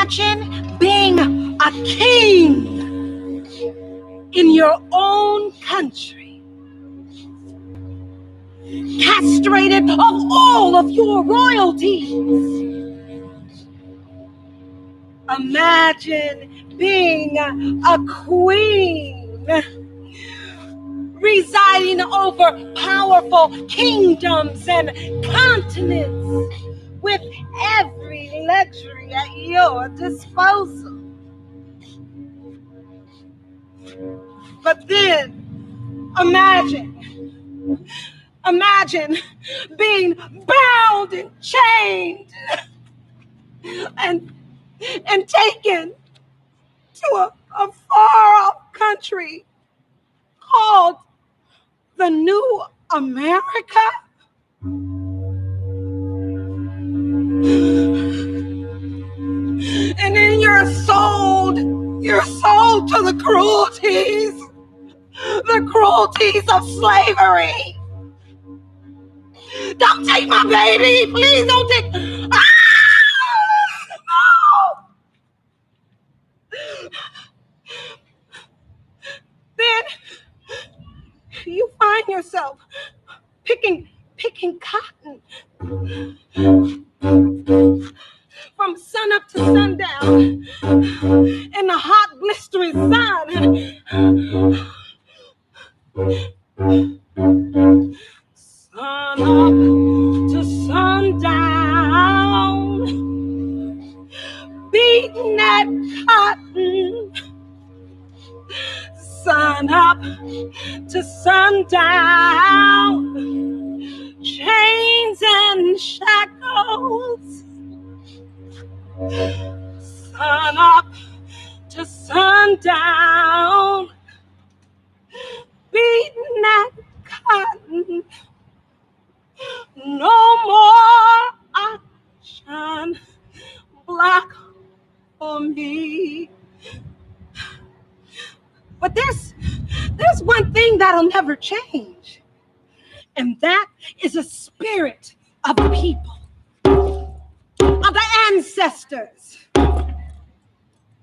Imagine being a king in your own country, castrated of all of your royalties. Imagine being a queen, residing over powerful kingdoms and continents with every luxury at your disposal. But then, imagine being bound and chained and taken to a far-off country called the New America. And then you're sold to the cruelties of slavery. Don't take my baby, please don't take. No! Then you find yourself picking cotton from sun up to sundown in the hot, blistering sun. Sun up to sundown, beating that cotton. Sun up to sundown, chains and shackles. Sun up to sundown, beating that cotton. No more option block for me. But there's one thing that'll never change, and that is the spirit of the people, of the ancestors.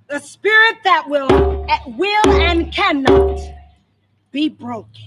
The spirit that will and cannot be broken.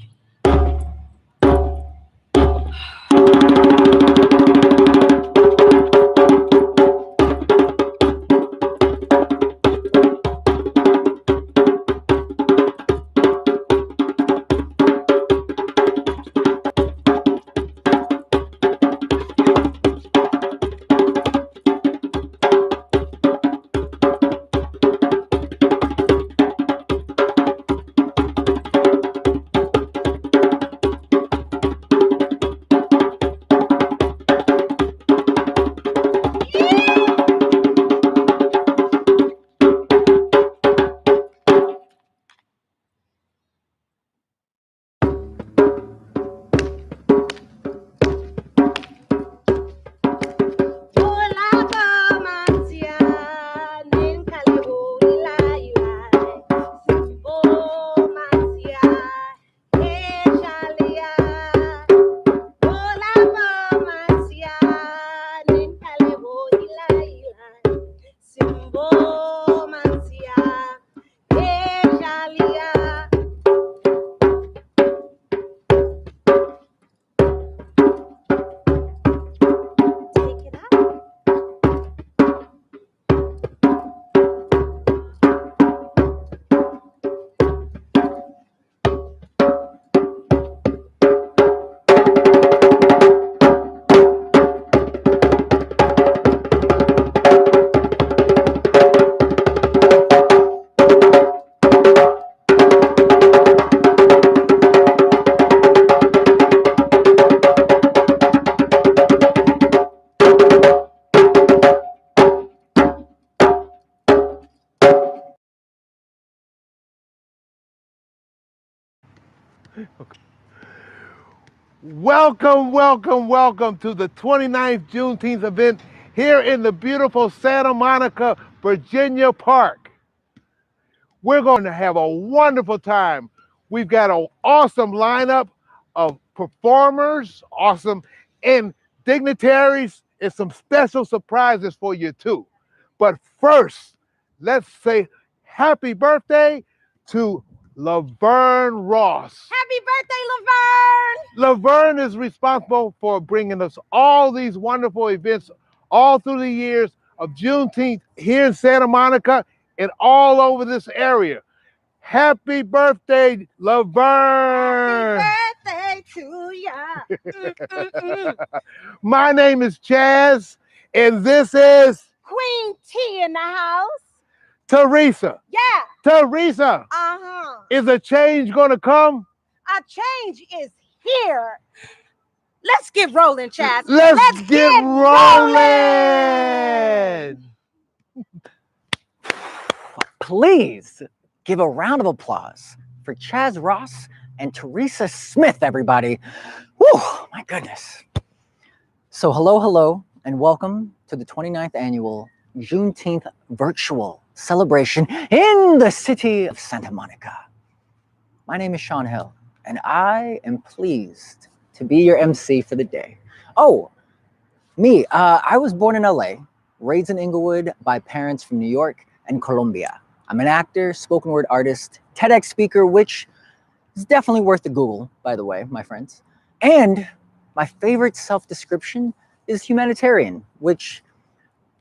Welcome to the 29th Juneteenth event here in the beautiful Santa Monica, Virginia Park. We're going to have a wonderful time. We've got an awesome lineup of performers, and dignitaries, and some special surprises for you too. But first, let's say happy birthday to Laverne Ross. Happy birthday, Laverne! Laverne is responsible for bringing us all these wonderful events all through the years of Juneteenth here in Santa Monica and all over this area. Happy birthday, Laverne! Happy birthday to ya! My name is CHAZZ, and this is Queen T in the house. TERESA. Yeah. TERESA, is a change going to come? A change is here. Let's get rolling, CHAZZ. Let's get rolling. Please give a round of applause for CHAZZ Ross and TERESA Smith, everybody. Whew, my goodness. So hello, and welcome to the 29th annual Juneteenth virtual celebration in the city of Santa Monica. My name is Sean Hill, and I am pleased to be your MC for the day. Oh, me, I was born in LA, raised in Inglewood by parents from New York and Colombia. I'm an actor, spoken word artist, TEDx speaker, which is definitely worth the Google, by the way, my friends. And my favorite self-description is humanitarian, which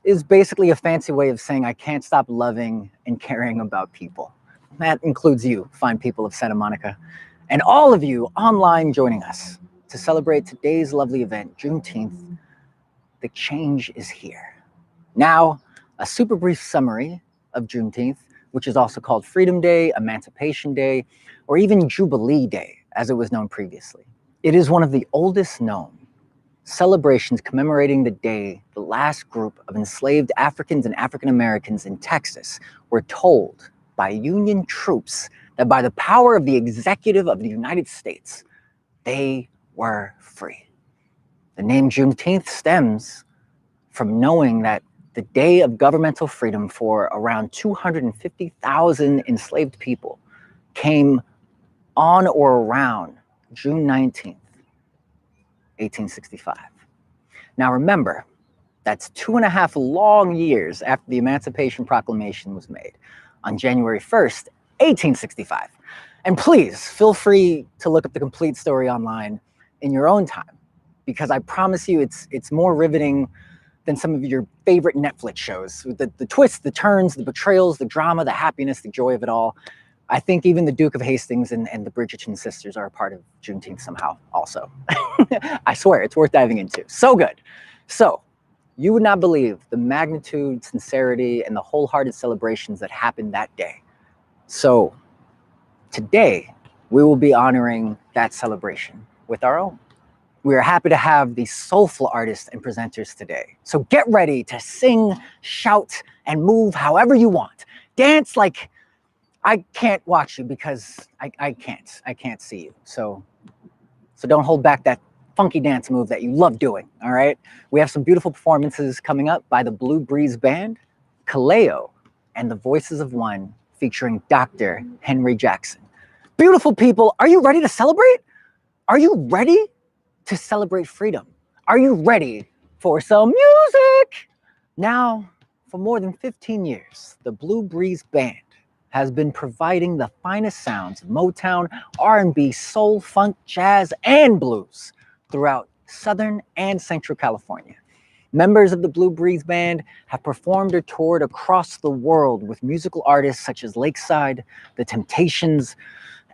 is basically a fancy way of saying I can't stop loving and caring about people. That includes you, fine people of Santa Monica, and all of you online joining us to celebrate today's lovely event, Juneteenth. The change is here. Now, a super brief summary of Juneteenth, which is also called Freedom Day, Emancipation Day, or even Jubilee Day, as it was known previously. It is one of the oldest known celebrations commemorating the day the last group of enslaved Africans and African Americans in Texas were told by Union troops that by the power of the executive of the United States, they were free. The name Juneteenth stems from knowing that the day of governmental freedom for around 250,000 enslaved people came on or around June 19th, 1865. Now remember, that's 2.5 long years after the Emancipation Proclamation was made on January 1st, 1865. And please feel free to look up the complete story online in your own time, because I promise you it's more riveting than some of your favorite Netflix shows. The twists, the turns, the betrayals, the drama, the happiness, the joy of it all. I think even the Duke of Hastings and the Bridgerton sisters are a part of Juneteenth somehow also. I swear, it's worth diving into. So good. So, you would not believe the magnitude, sincerity, and the wholehearted celebrations that happened that day. So, today, we will be honoring that celebration with our own. We are happy to have these soulful artists and presenters today. So get ready to sing, shout, and move however you want. Dance like I can't watch you because I can't see you. So don't hold back that funky dance move that you love doing, all right? We have some beautiful performances coming up by the Blue Breeze Band, Kaleo, and the Voices of One featuring Dr. Henry Jackson. Beautiful people, are you ready to celebrate? Are you ready to celebrate freedom? Are you ready for some music? Now, for more than 15 years, the Blue Breeze Band has been providing the finest sounds of Motown, R&B, soul, funk, jazz, and blues throughout Southern and Central California. Members of the Blue Breeze Band have performed or toured across the world with musical artists such as Lakeside, The Temptations,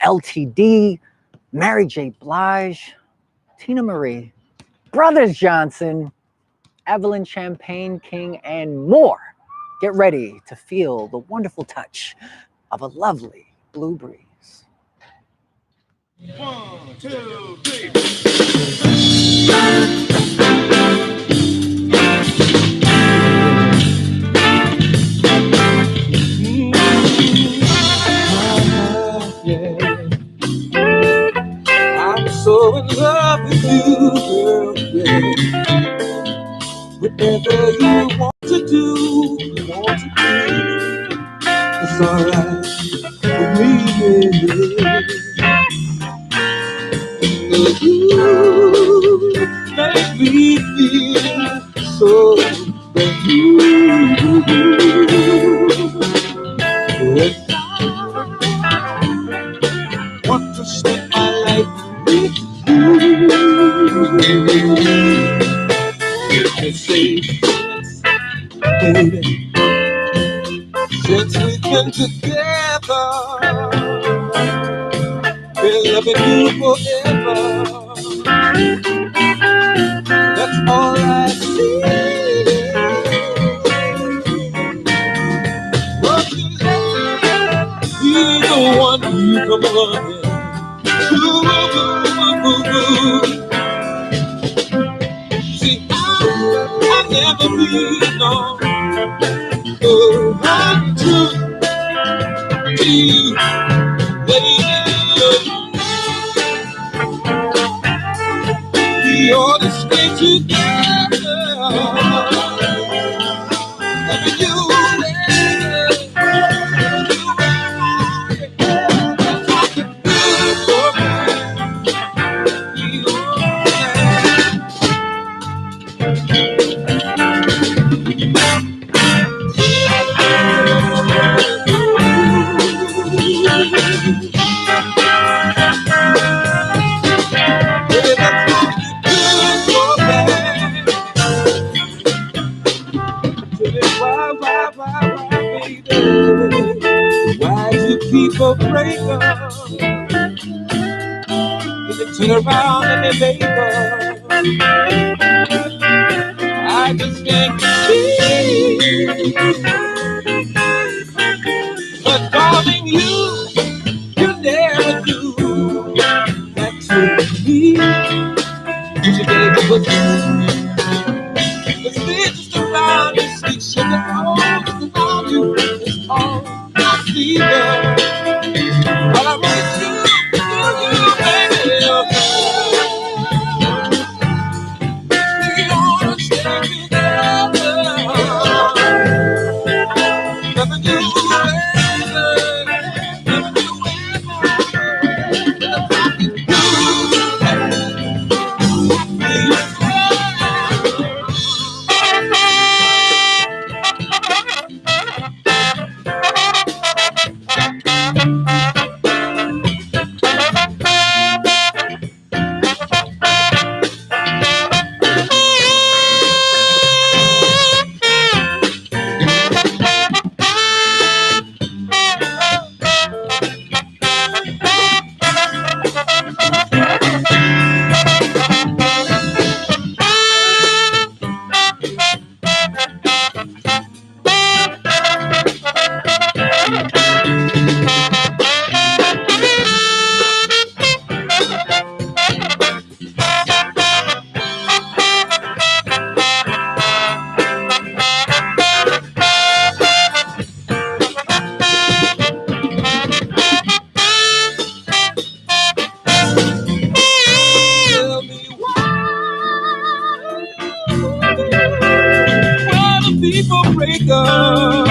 LTD, Mary J. Blige, Tina Marie, Brothers Johnson, Evelyn Champagne King, and more. Get ready to feel the wonderful touch of a lovely blue breeze. 1, 2, 3. I'm so in love with you, girl, yeah. Whatever you want to do, it's alright with me, yeah. You make me feel so brand new. Just say, baby, since we've been together, been loving you forever. That's all I see. But you be the one you come running. See, I'll never be no one to be, baby. We ought to stay together. Loving you, baby. Why do people break up? They turn around and they make up. I just can't see. But darling, you never do that to me. You gave me the stitches around your sweet sugar. Oh, just around you. It's all I see, girl. All I want is you, baby. We ought to stay together. Loving you, baby. Loving tell me why do people break up?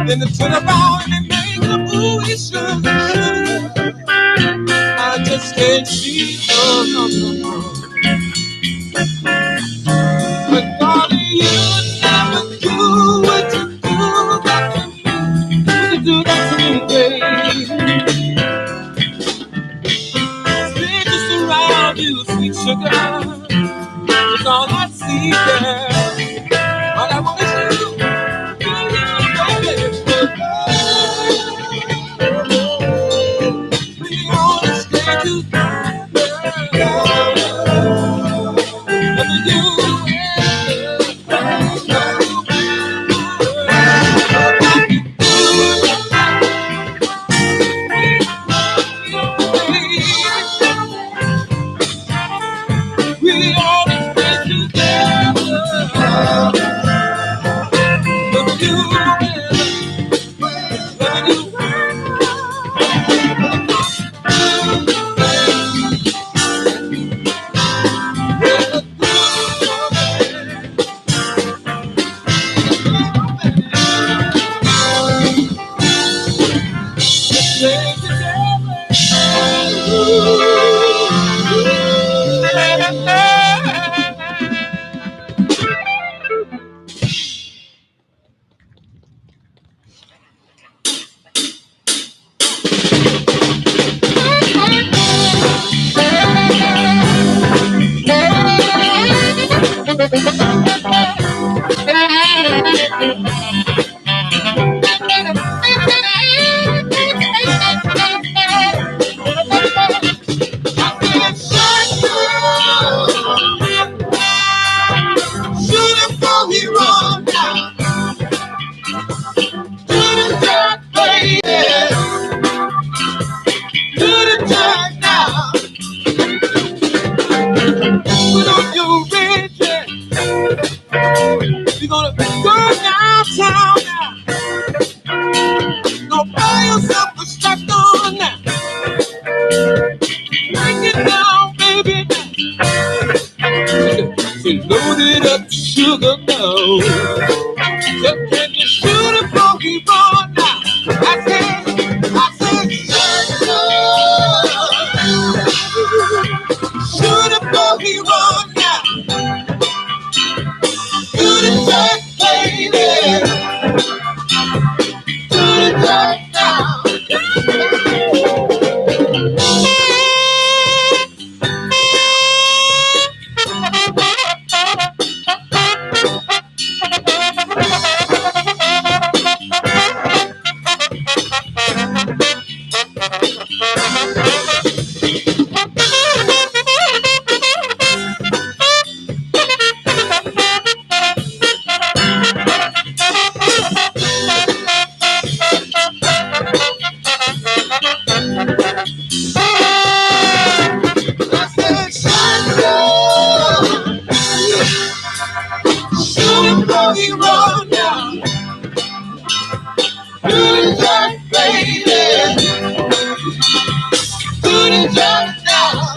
Then they turn around and they make the movie sugar. I just can't see, no. But darling, you never do what you do that to me. You do that to me, baby. Stitches around you, sweet sugar. It's all I see, girl. All I want is you, baby. We ought to stay together. Loving you, we ought to stay together. he run now. To the church, baby. To the church now. He run down to the church, baby. To the church now.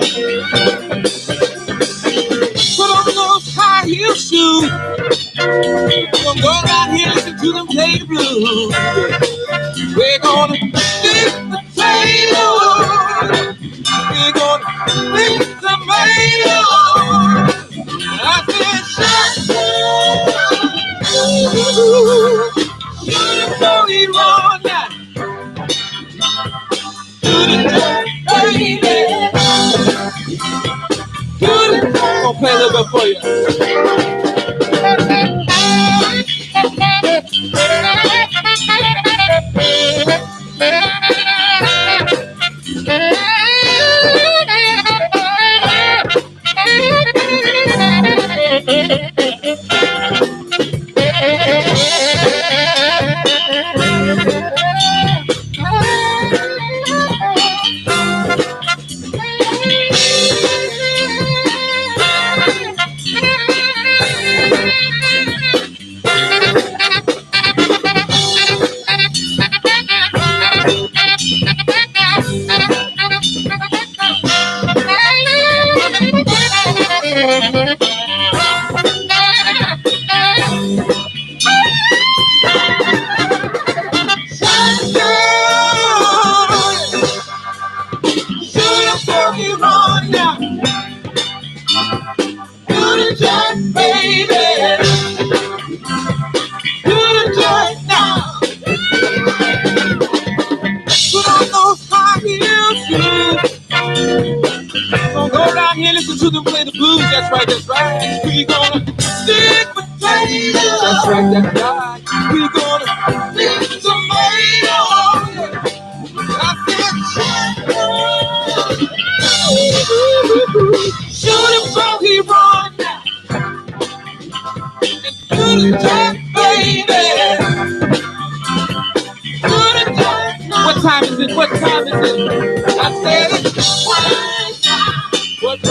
Put on those high heel shoes. Gonna go out here listen to them play the blues. We're gonna stick potatoes. We're gonna stick tomatoes. I said, shut up. He run now to the church, baby. To the church. I'm gonna play a little bit for you. To them play the blues, that's right, that's right. We gonna stick potatoes. That's right, that's right. We gonna stick tomatoes. I said, shoot him so he run now. And to the church, baby. To the church now. What time is it? What time is it? I said it's one time. What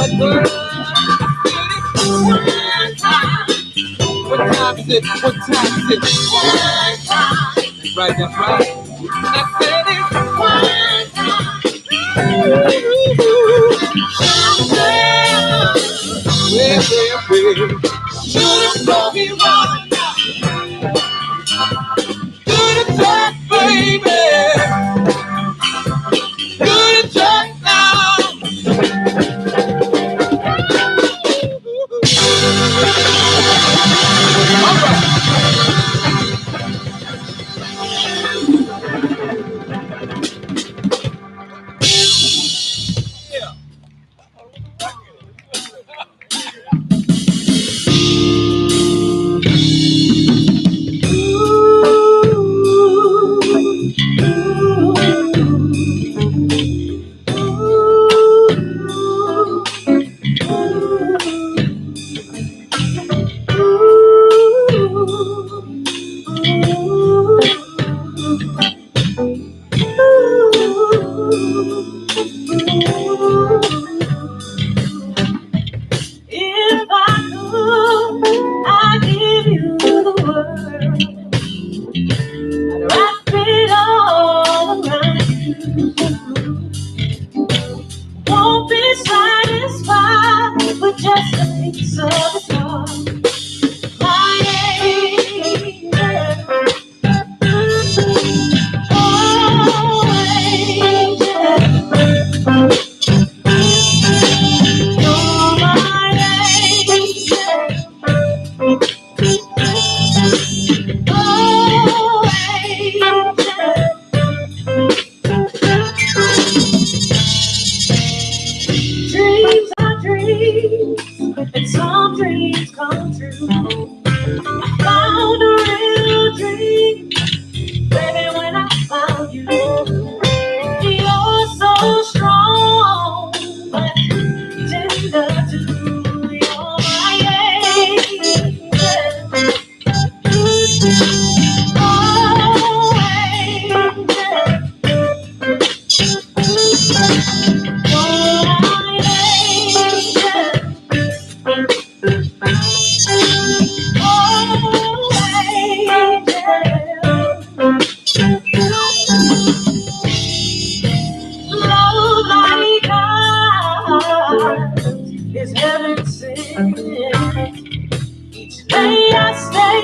time is it? What time is it? One time. That's right, that's right. I said it's one time. Well. Shoot him so he run now. To the church, baby. To the church now.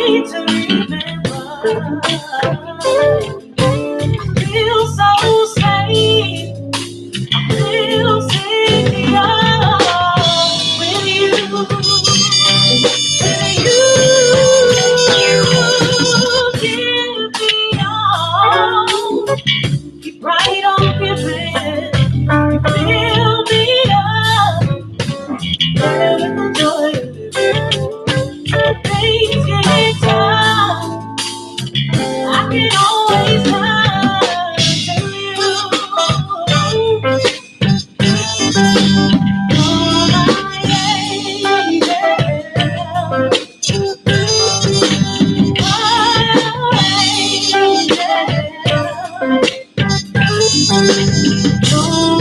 need to remember. Feel so safe. I feel secure with you. Give me all. Keep right on giving. Fill me up with the joy of things get tough. I can always turn to you. Oh,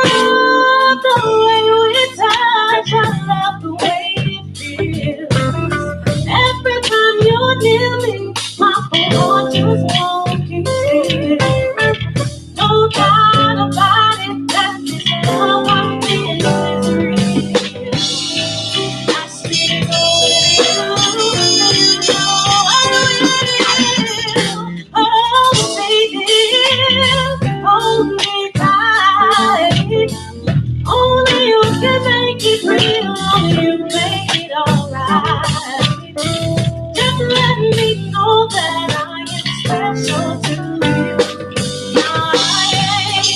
love the way we touch. I love the way it feels. Every time you're near me, my whole heart just won't keep still. No doubt about it, that this love I feel is real. I see it with you. Oh, baby, hold me tight. Only you can make it real. Only you make it alright. Just let me know that I am special to you. I ain't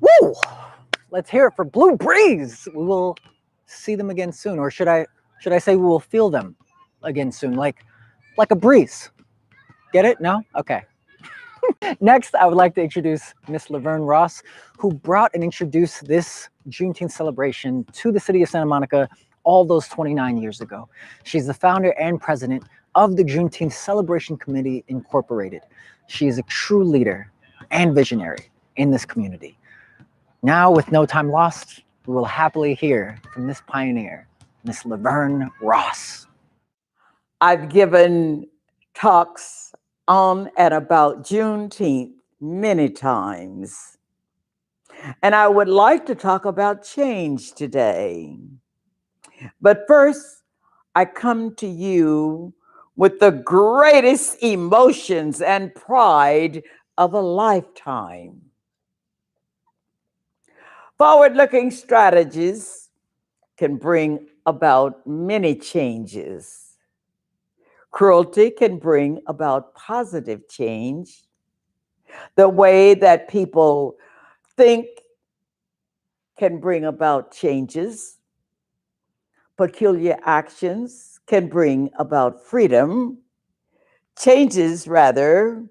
Woo! Let's hear it for Blue Breeze. We will see them again soon, or should I say we will feel them again soon, like a breeze. Get it? No? Okay. Next, I would like to introduce Miss Laverne Ross, who brought and introduced this Juneteenth celebration to the city of Santa Monica all those 29 years ago. She's the founder and president of the Juneteenth Celebration Committee Incorporated. She is a true leader and visionary in this community. Now, with no time lost, we will happily hear from this pioneer, Miss Laverne Ross. I've given talks on and about Juneteenth many times, and I would like to talk about change today. But first, I come to you with the greatest emotions and pride of a lifetime. Forward-looking strategies can bring about many changes. Cruelty can bring about positive change. The way that people think can bring about changes. Peculiar actions can bring about freedom. Changes, rather,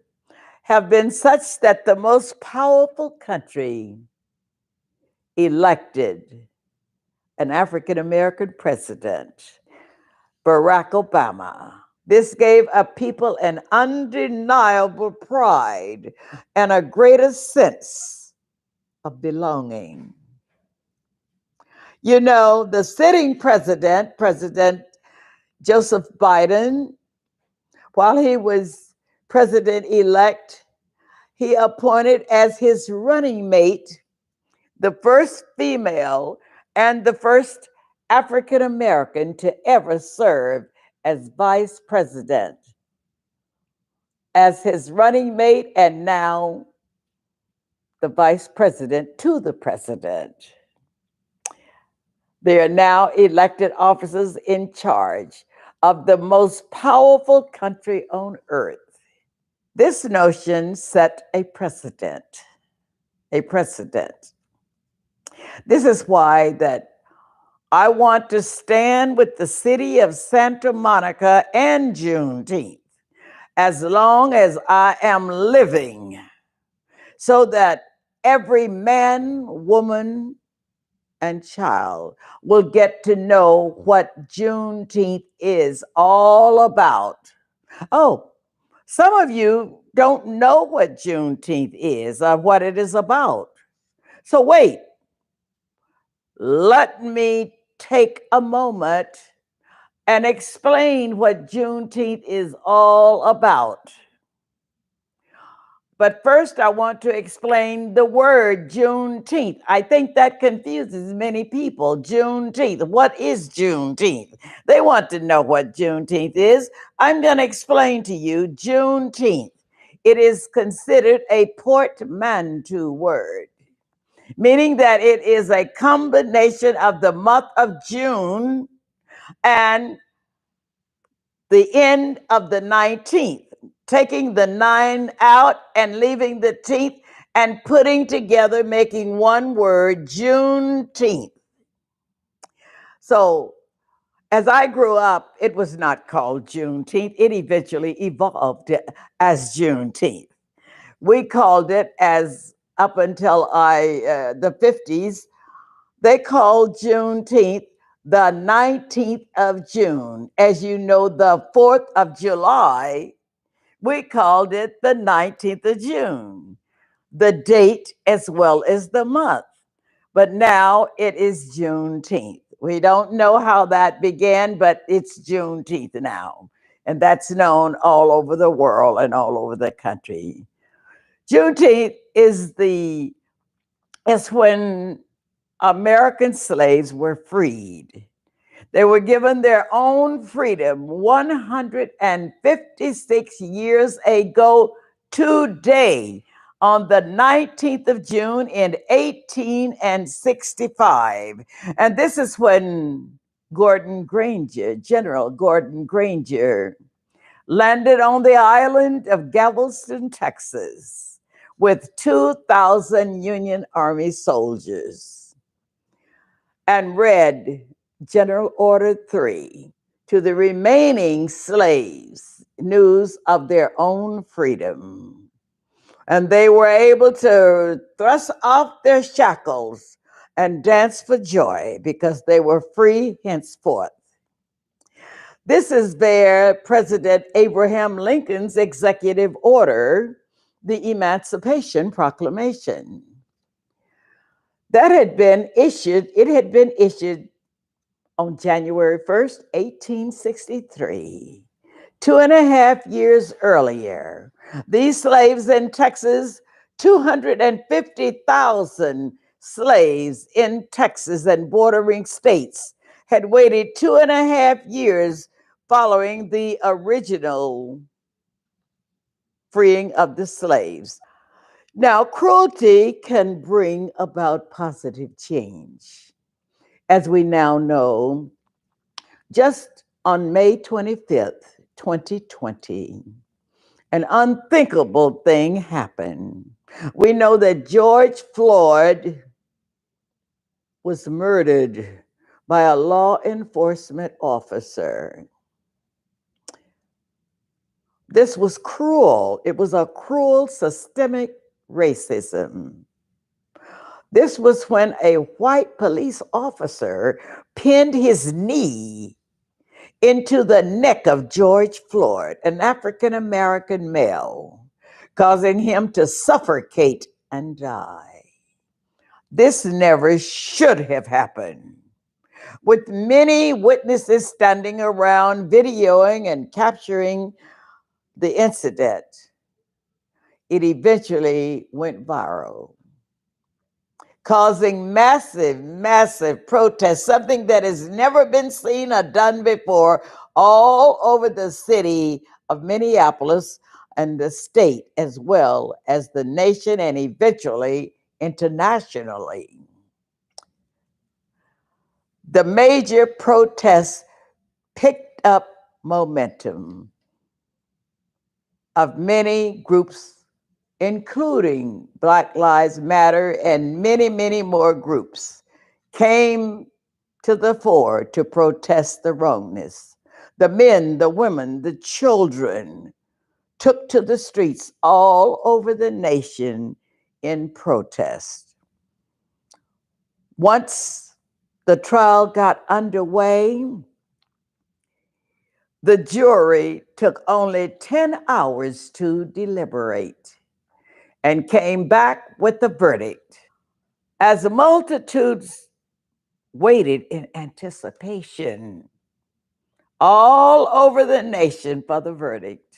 have been such that the most powerful country elected an African American president Barack Obama. This gave a people an undeniable pride and a greater sense of belonging. You know, the sitting president, President Joseph Biden, while he was president-elect, he appointed as his running mate the first female and the first African American to ever serve as vice president. As his running mate and now the vice president to the president. They are now elected officers in charge of the most powerful country on earth. This notion set a precedent. A precedent. This is why that I want to stand with the city of Santa Monica and Juneteenth as long as I am living, so that every man, woman, and child will get to know what Juneteenth is all about. Oh, some of you don't know what Juneteenth is or what it is about. So wait, let me take a moment and explain what Juneteenth is all about. But first, I want to explain the word Juneteenth. I think that confuses many people. Juneteenth. What is Juneteenth? They want to know what Juneteenth is. I'm going to explain to you Juneteenth. It is considered a portmanteau word, meaning that it is a combination of the month of June and the end of the 19th. Taking the 9 out and leaving the teeth and putting together, making one word, Juneteenth. So as I grew up, it was not called Juneteenth. It eventually evolved as Juneteenth. We called it, as up until the 50s, they called Juneteenth the 19th of June. As you know, the 4th of July, we called it the 19th of June, the date as well as the month. But now it is Juneteenth. We don't know how that began, but it's Juneteenth now. And that's known all over the world and all over the country. Juneteenth is when American slaves were freed. They were given their own freedom 156 years ago today, on the 19th of June in 1865. And this is when General Gordon Granger, landed on the island of Galveston, Texas, with 2,000 Union Army soldiers, and read General Order 3 to the remaining slaves, news of their own freedom. And they were able to thrust off their shackles and dance for joy because they were free henceforth. This is their President Abraham Lincoln's executive order, the Emancipation Proclamation. That had been issued, it had been issued on January 1st, 1863, 2.5 years earlier. These slaves in Texas, 250,000 slaves in Texas and bordering states, had waited 2.5 years following the original freeing of the slaves. Now, cruelty can bring about positive change. As we now know, just on May 25th, 2020, an unthinkable thing happened. We know that George Floyd was murdered by a law enforcement officer. This was cruel. It was a cruel systemic racism. This was when a white police officer pinned his knee into the neck of George Floyd, an African-American male, causing him to suffocate and die. This never should have happened. With many witnesses standing around videoing and capturing the incident, it eventually went viral, causing massive, massive protests, something that has never been seen or done before, all over the city of Minneapolis and the state, as well as the nation and eventually internationally. The major protests picked up momentum of many groups, including Black Lives Matter and many, many more groups, came to the fore to protest the wrongness. The men, the women, the children took to the streets all over the nation in protest. Once the trial got underway, the jury took only 10 hours to deliberate and came back with the verdict. As the multitudes waited in anticipation all over the nation for the verdict,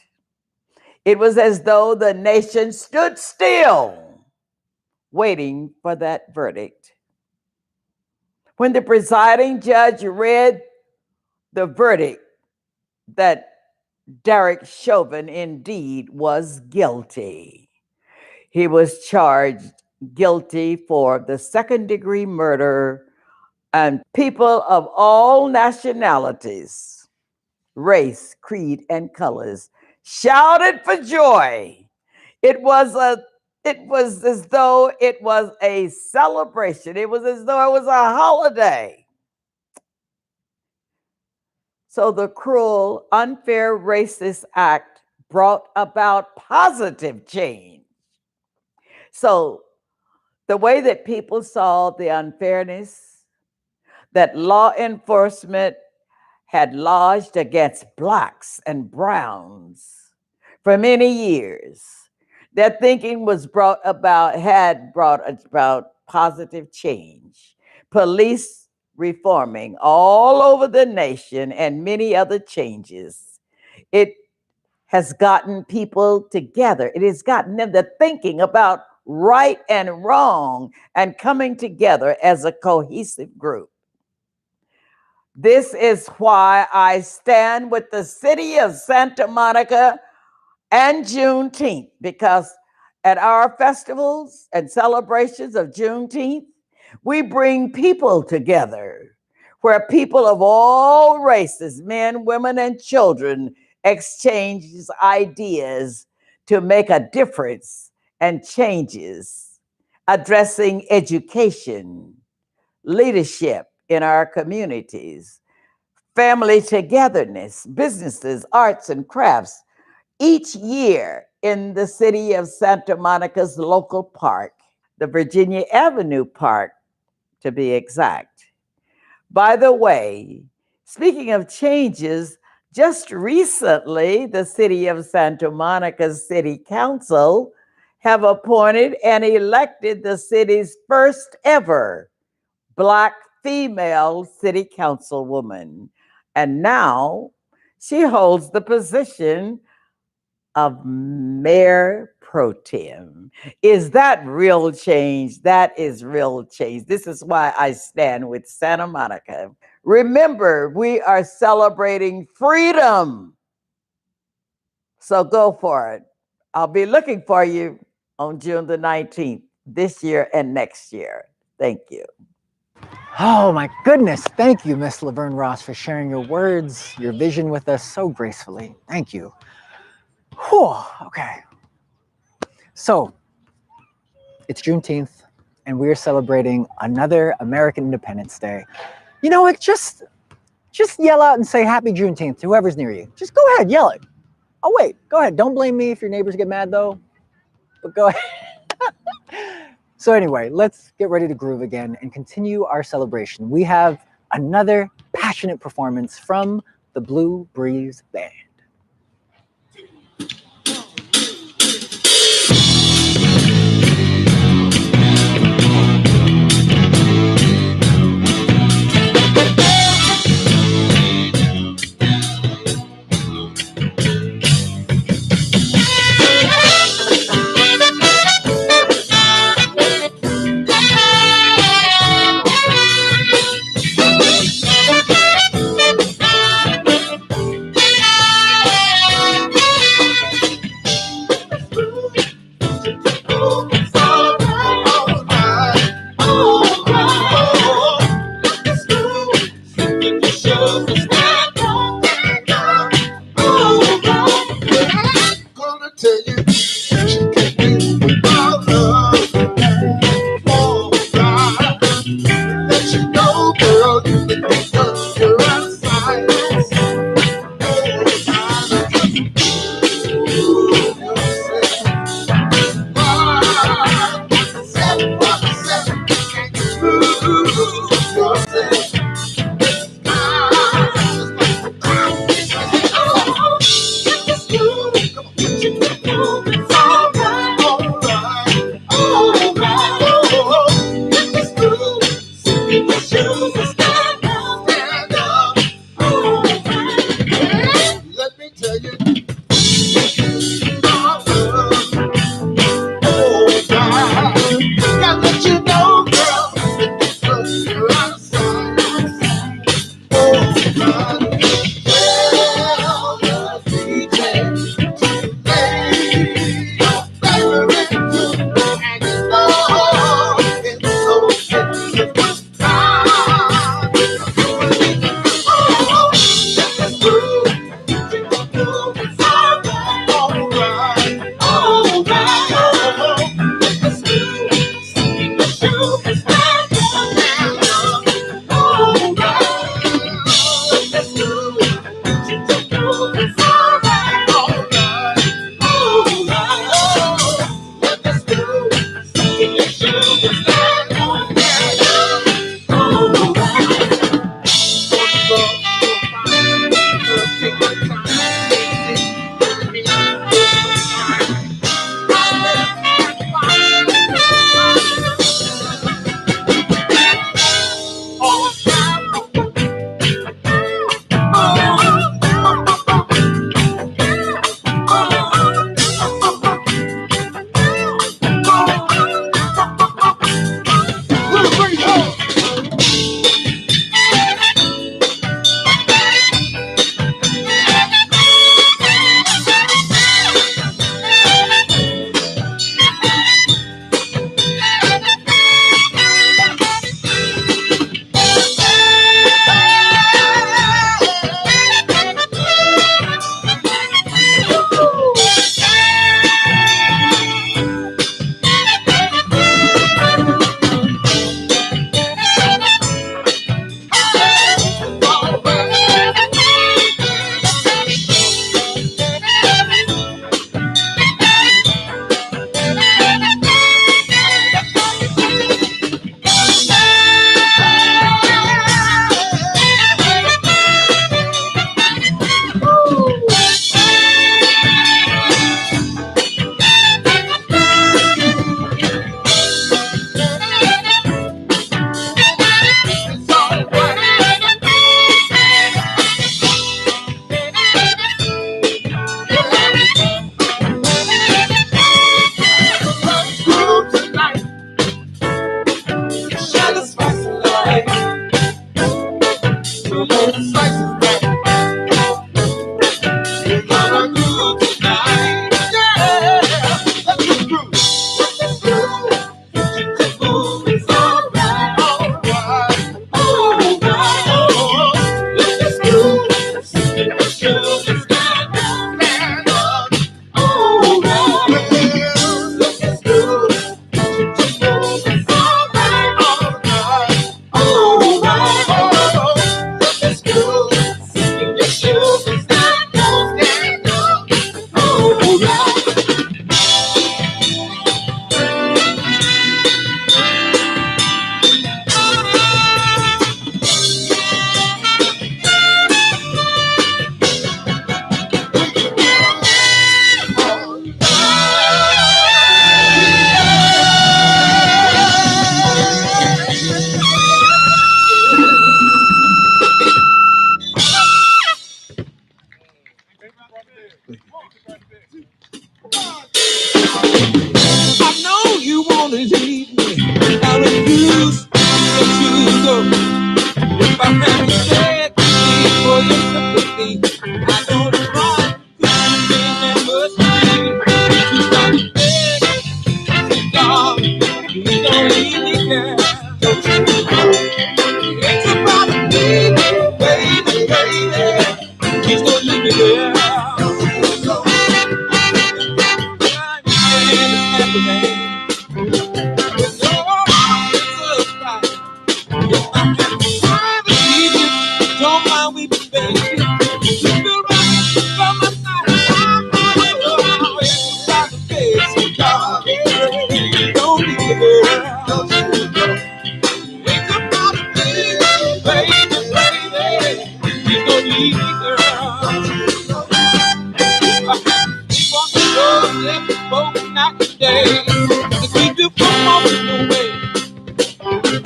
it was as though the nation stood still, waiting for that verdict. When the presiding judge read the verdict that Derek Chauvin indeed was guilty, he was charged guilty for the second-degree murder, and people of all nationalities, race, creed, and colors shouted for joy. It was as though it was a celebration. It was as though it was a holiday. So the cruel, unfair, racist act brought about positive change. So the way that people saw the unfairness that law enforcement had lodged against Blacks and Browns for many years, their thinking had brought about positive change. Police reforming all over the nation and many other changes. It has gotten people together. It has gotten them to thinking about right and wrong and coming together as a cohesive group. This is why I stand with the city of Santa Monica and Juneteenth, because at our festivals and celebrations of Juneteenth, we bring people together, where people of all races, men, women, and children, exchange ideas to make a difference and changes, addressing education, leadership in our communities, family togetherness, businesses, arts, and crafts. Each year in the city of Santa Monica's local park, the Virginia Avenue Park, to be exact. By the way, speaking of changes, just recently, the city of Santa Monica's City Council have appointed and elected the city's first ever Black female city councilwoman. And now she holds the position of mayor pro tem. Is that real change? That is real change. This is why I stand with Santa Monica. Remember, we are celebrating freedom. So go for it. I'll be looking for you on June the 19th, this year and next year. Thank you. Oh my goodness. Thank you, Miss Laverne Ross, for sharing your words, your vision with us so gracefully. Thank you. Whew, okay. So it's Juneteenth and we're celebrating another American Independence Day. You know what? Just yell out and say happy Juneteenth to whoever's near you. Just go ahead, yell it. Oh wait, go ahead. Don't blame me if your neighbors get mad though, but go ahead. So anyway, let's get ready to groove again and continue our celebration. We have another passionate performance from the Blue Breeze Band.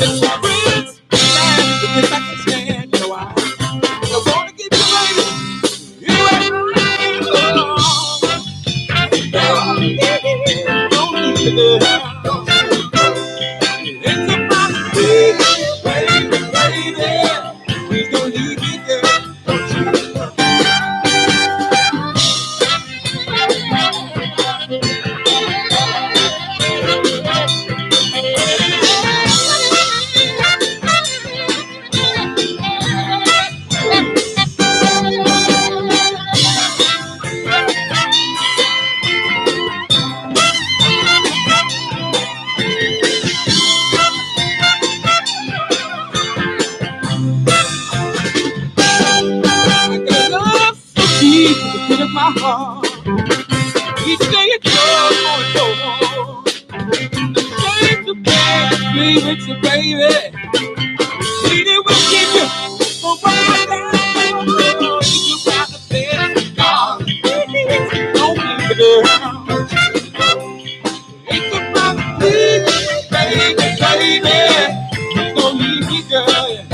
It's my friends, the best I can stand. You know why? I wanna give you baby. You ain't don't leave me there. It's about baby, baby. Please don't leave me there. I got love so deep in the pit of my heart. Each day it grows more and more. Change the past, baby, to baby. Need it will keep you from right down. You got the best, God. Don't leave me there. It's about baby, baby. Don't leave me there.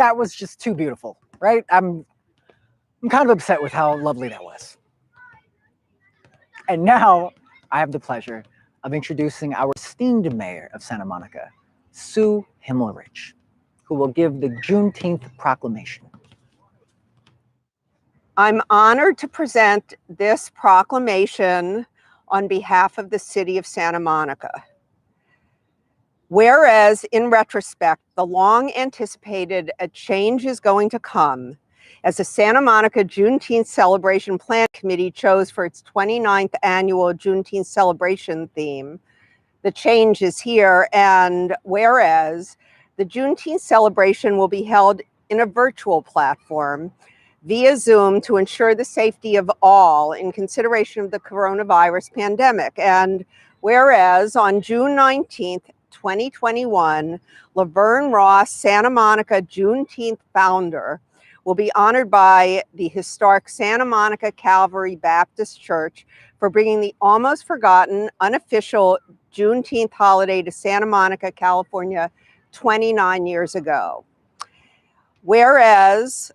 that was just too beautiful, right? I'm kind of upset with how lovely that was. And now I have the pleasure of introducing our esteemed mayor of Santa Monica, Sue Himmelrich, who will give the Juneteenth proclamation. I'm honored to present this proclamation on behalf of the city of Santa Monica. Whereas, in retrospect, the long anticipated change is going to come as the Santa Monica Juneteenth Celebration Plan Committee chose for its 29th annual Juneteenth celebration theme. The change is here, and whereas the Juneteenth celebration will be held in a virtual platform via Zoom to ensure the safety of all in consideration of the coronavirus pandemic. And whereas on June 19th, 2021, Laverne Ross, Santa Monica Juneteenth founder, will be honored by the historic Santa Monica Calvary Baptist Church for bringing the almost forgotten unofficial Juneteenth holiday to Santa Monica, California, 29 years ago. Whereas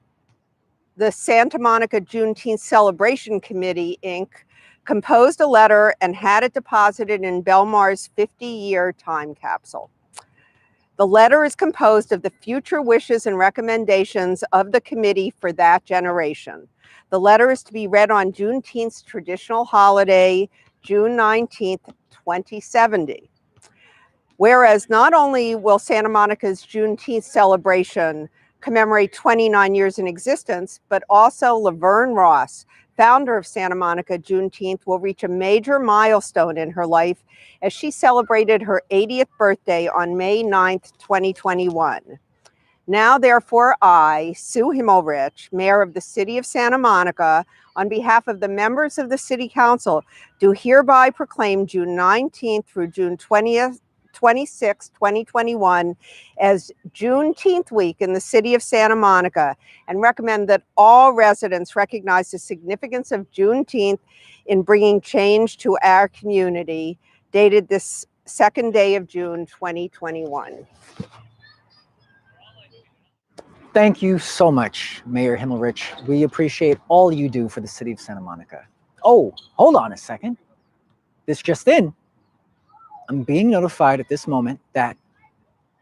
the Santa Monica Juneteenth Celebration Committee, Inc., composed a letter and had it deposited in Belmar's 50-year time capsule. The letter is composed of the future wishes and recommendations of the committee for that generation. The letter is to be read on Juneteenth's traditional holiday, June 19th, 2070. Whereas not only will Santa Monica's Juneteenth celebration commemorate 29 years in existence, but also Laverne Ross, founder of Santa Monica Juneteenth, will reach a major milestone in her life as she celebrated her 80th birthday on May 9th, 2021. Now, therefore, I, Sue Himmelrich, Mayor of the City of Santa Monica, on behalf of the members of the City Council, do hereby proclaim June 19th through June 26, 2021 as Juneteenth week in the city of Santa Monica, and recommend that all residents recognize the significance of Juneteenth in bringing change to our community, dated this second day of June, 2021. Thank you so much, Mayor Himmelrich. We appreciate all you do for the city of Santa Monica. Oh, hold on a second. This just in. I'm being notified at this moment that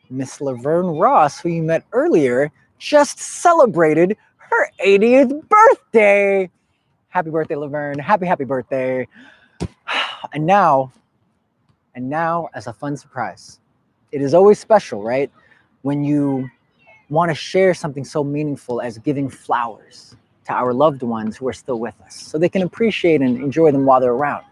Miss Laverne Ross, who you met earlier, just celebrated her 80th birthday. Happy birthday, Laverne. Happy birthday. And now, as a fun surprise, it is always special, right? When you want to share something so meaningful as giving flowers to our loved ones who are still with us so they can appreciate and enjoy them while they're around.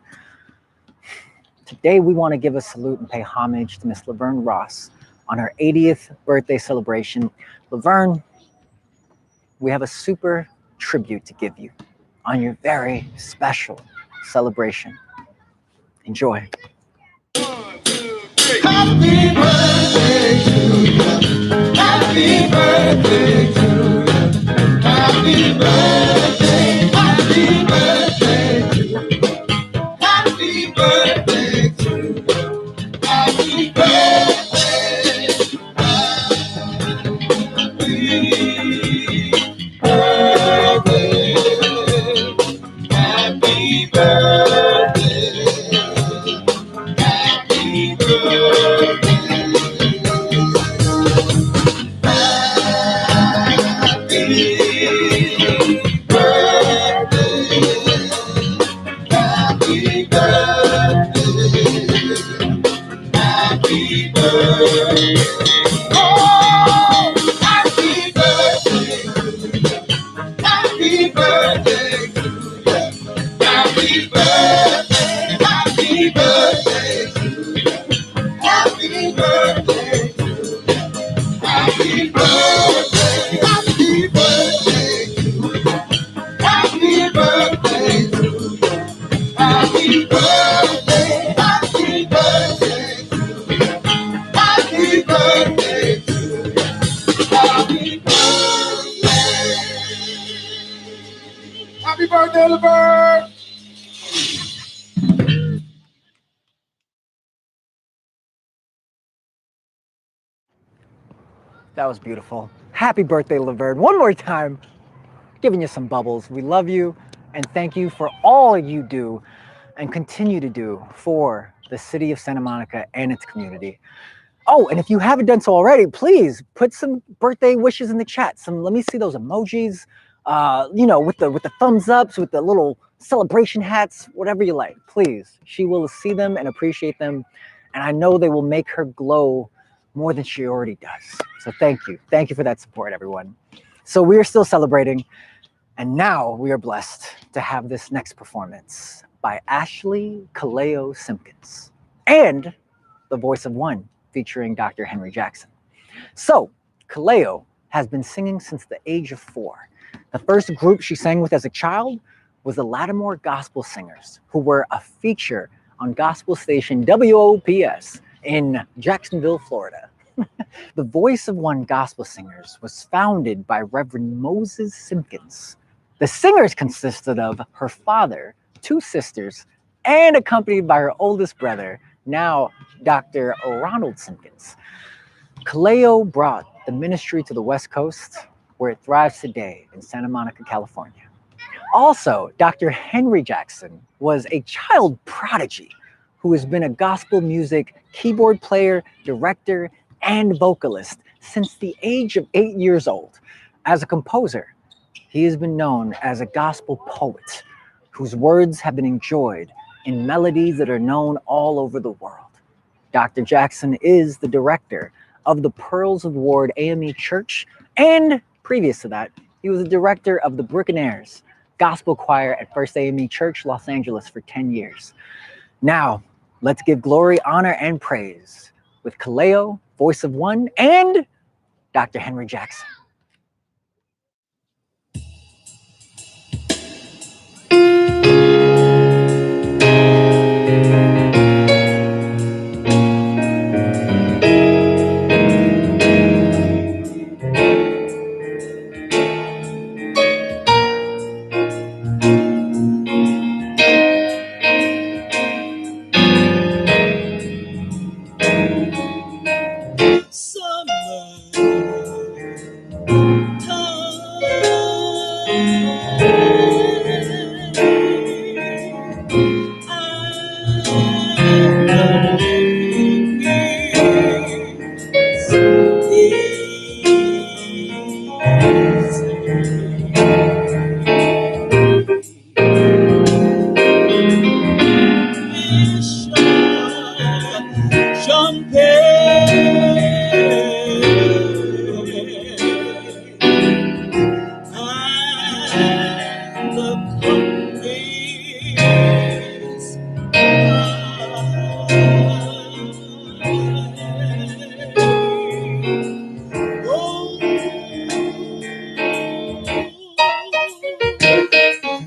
Today, we want to give a salute and pay homage to Miss Laverne Ross on her 80th birthday celebration. Laverne, we have a super tribute to give you on your very special celebration. Enjoy. 1, 2, 3. Happy birthday to you. Happy birthday to you. Happy birthday. Happy birthday to you. Happy birthday to you. Happy birthday. Happy birthday. Happy birthday. Happy birthday. Happy birthday. Oh, happy birthday. Happy birthday. Happy birthday. Happy birthday. Happy birthday. Happy birthday. Happy birthday. Happy birthday. Happy birthday. Happy birthday. Happy birthday. Happy birthday. Happy birthday, Laverne. That was beautiful. Happy birthday, Laverne. One more time, giving you some bubbles. We love you and thank you for all you do and continue to do for the city of Santa Monica and its community. Oh, and if you haven't done so already, please put some birthday wishes in the chat. Let me see those emojis, you know, with the thumbs ups, with the little celebration hats, whatever you like. Please, she will see them and appreciate them. And I know they will make her glow more than she already does. So thank you. Thank you for that support, everyone. So we are still celebrating. And now we are blessed to have this next performance by Ashley Kaleo Simpkins and the voice of one, featuring Dr. Henry Jackson. So, Kaleo has been singing since the age of 4. The first group she sang with as a child was the Lattimore Gospel Singers, who were a feature on gospel station WOPS in Jacksonville, Florida. The Voice of One Gospel Singers was founded by Reverend Moses Simpkins. The singers consisted of her father, 2 sisters, and accompanied by her oldest brother, now Dr. Ronald Simpkins. Kaleo brought the ministry to the West Coast, where it thrives today in Santa Monica, California. Also, Dr. Henry Jackson was a child prodigy who has been a gospel music keyboard player, director, and vocalist since the age of 8 years old. As a composer, he has been known as a gospel poet whose words have been enjoyed in melodies that are known all over the world. Dr. Jackson is the director of the Pearls of Ward AME Church, and previous to that, he was the director of the Brickenaires Gospel Choir at First AME Church, Los Angeles for 10 years. Now, let's give glory, honor, and praise with Kaleo, Voice of One, and Dr. Henry Jackson.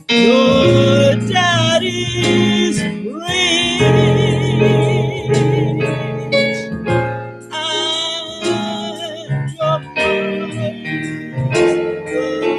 Your daddy's rich and your mama's good.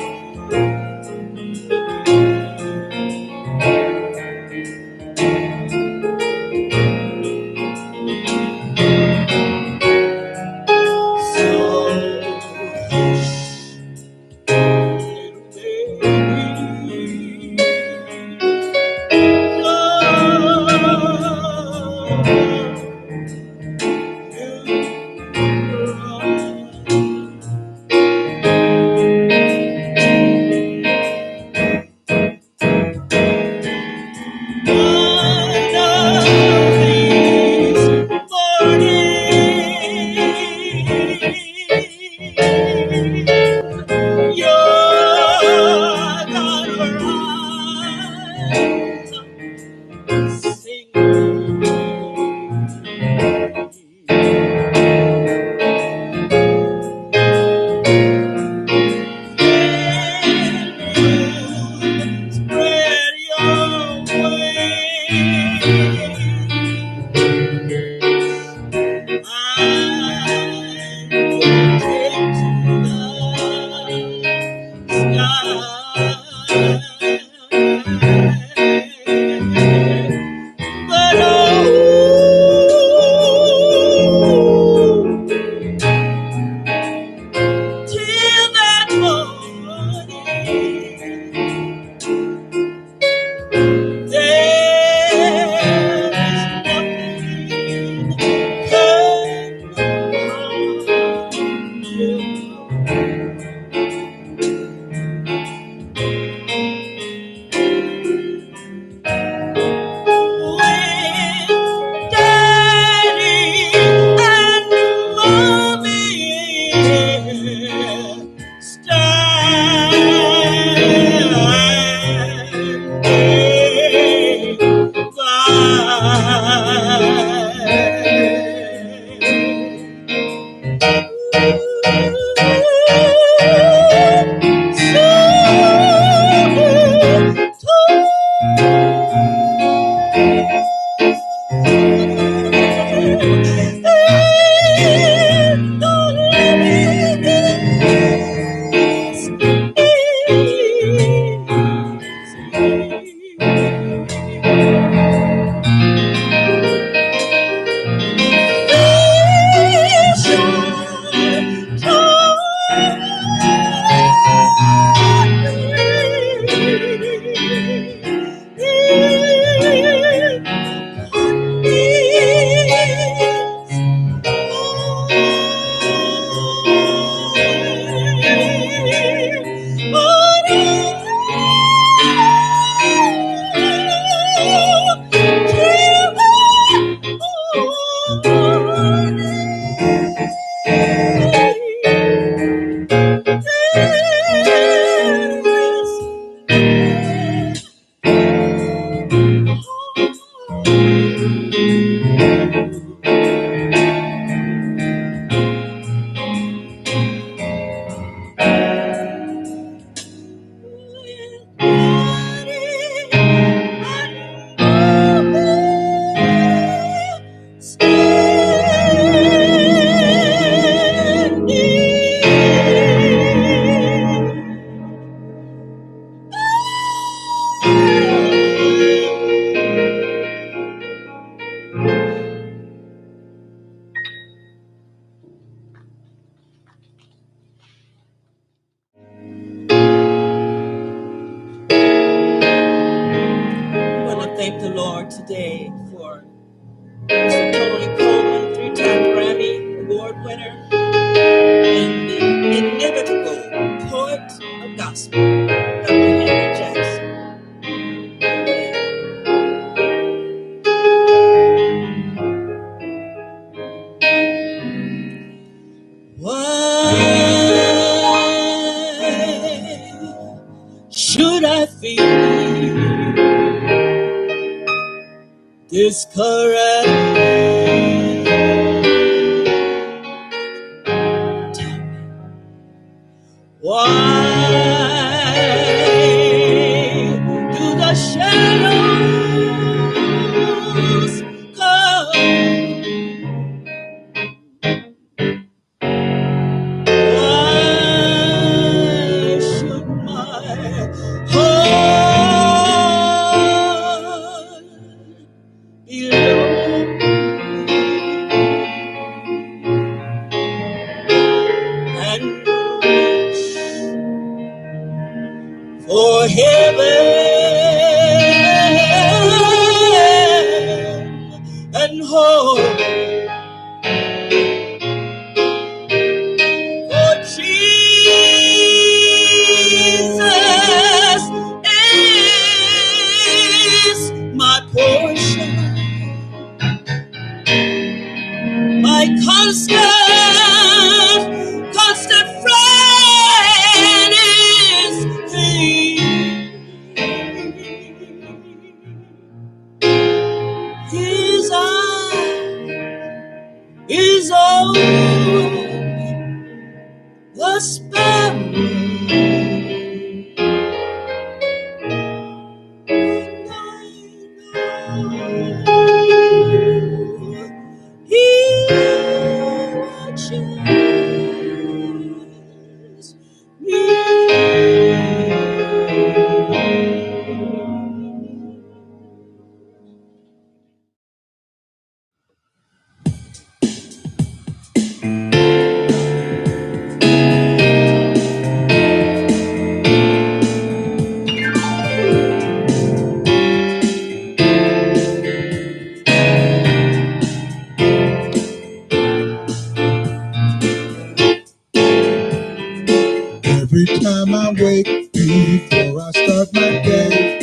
Thank the Lord today for Mr. Tony Coleman, three-time Grammy Award winner, and the inimitable poet of gospel, Dr. Henry Jackson. Why should I feel discouraged? Why do the shadows come? Why should my heart be and reach for heaven and hope? For Jesus is my portion, my constant friend is He. His eye is over the sparrow, and I know He watches me. Every time I wake, before I start my day,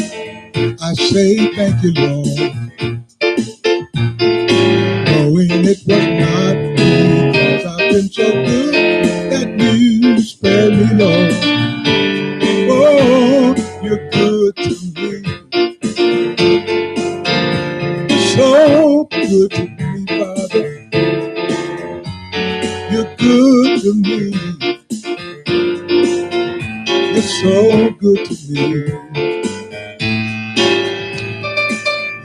I say thank you, Lord, knowing it was not because I've been so good that you spared me, Lord. Oh, you're good to me, so good to me, Father. You're good to me, you're so good to me.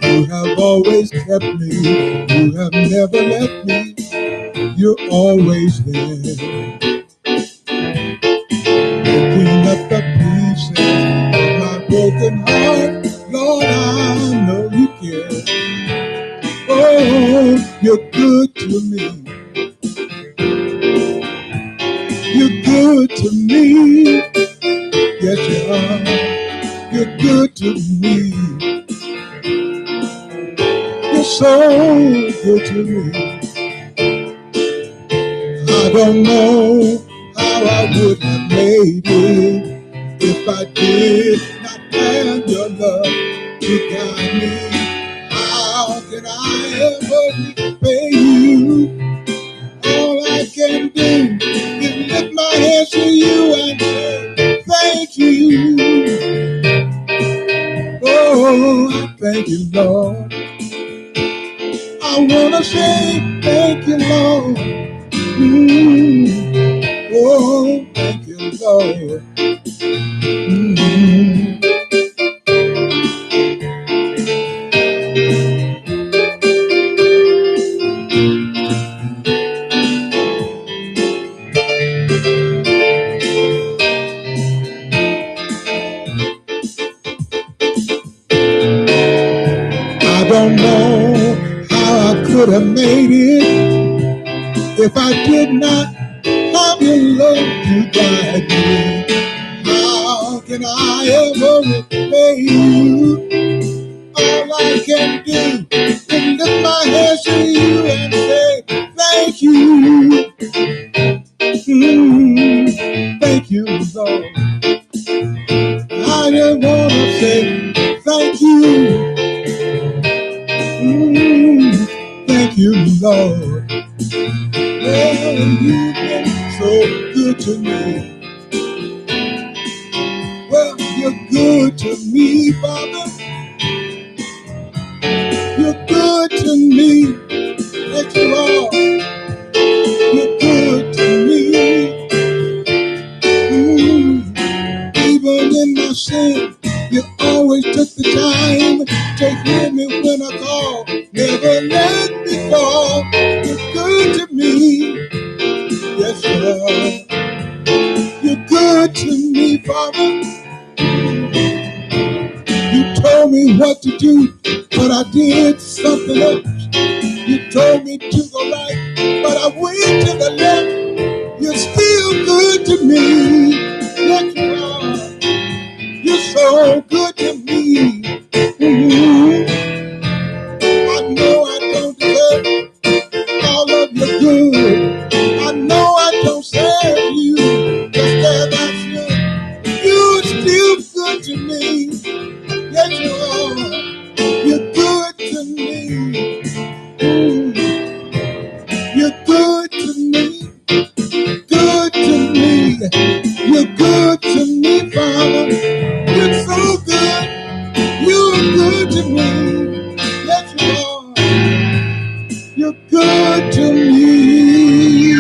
You have always kept me, you have never left me, you're always there. Picking up the pieces of my broken heart, Lord, I know you care. Oh, you're good to me, you're good to me, yes you are, you're good to me, you're so good to me. I don't know how I would have made it if I did not have your love to guide me. How can I ever repay you? All I can do is lift my hands to you and say thank you. Oh, I thank you, Lord. I wanna say thank you, Lord. Mm. Oh, thank you, Lord. Mm. I don't know how I could have made it if I did not have your love to guide me. How can I ever repay you? All I can do is lift my hands to you and say thank you. Thank you, Lord. I just want to say thank you. Thank you, Lord. Well, you've been so good to me. Well, you're good to me, Father. You're good to me. Yes, you are. You're good to me. Even in my sin, you always took the time to hear me when I call. Never let me fall. You're good to me. Yes, you are. You're good to me, Father. You told me what to do, but I did something else. You told me to go right, but I went to the left. You're still good to me. Yes, you are. You're so good to me. I know I don't deserve all of your good. I know I don't serve you just as I should. You're still good to me. Yes, you are. You're good to me. You're good to me. Good to me. You're good to me, Father. You're so good. You're good to me. Yes, you are. You're good to me.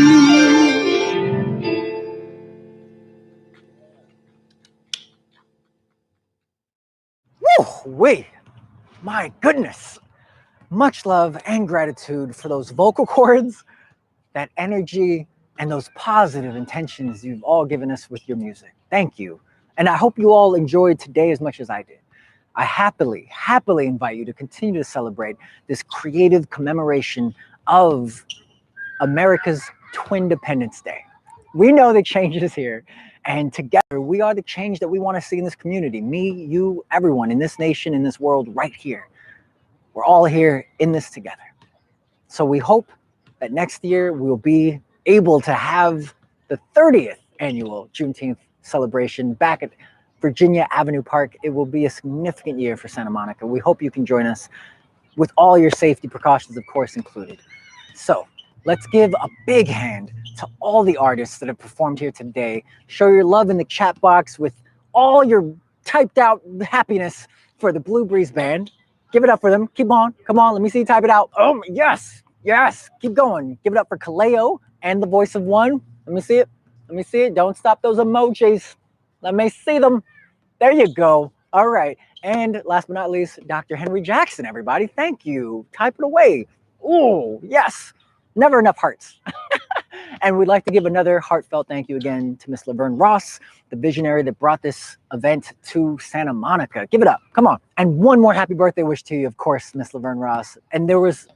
Woo, wait, my goodness. Much love and gratitude for those vocal cords, that energy, and those positive intentions you've all given us with your music. Thank you. And I hope you all enjoyed today as much as I did. I happily invite you to continue to celebrate this creative commemoration of America's Twin Independence Day. We know the change is here, and together we are the change that we want to see in this community. Me, you, everyone in this nation, in this world, right here. We're all here in this together. So we hope that next year we'll be able to have the 30th annual Juneteenth celebration back at Virginia Avenue Park. It will be a significant year for Santa Monica. We hope you can join us with all your safety precautions, of course, included. So let's give a big hand to all the artists that have performed here today. Show your love in the chat box with all your typed out happiness for the Blue Breeze Band. Give it up for them. Keep on. Come on. Let me see you type it out. Oh, yes. Yes. Keep going. Give it up for Kaleo and the voice of one. Let me see it. Let me see it. Don't stop those emojis. Let me see them. There you go. All right. And last but not least, Dr. Henry Jackson, everybody. Thank you. Type it away. Oh, yes. Never enough hearts. And we'd like to give another heartfelt thank you again to Miss Laverne Ross, the visionary that brought this event to Santa Monica. Give it up. Come on. And one more happy birthday wish to you, of course, Miss Laverne Ross. And there was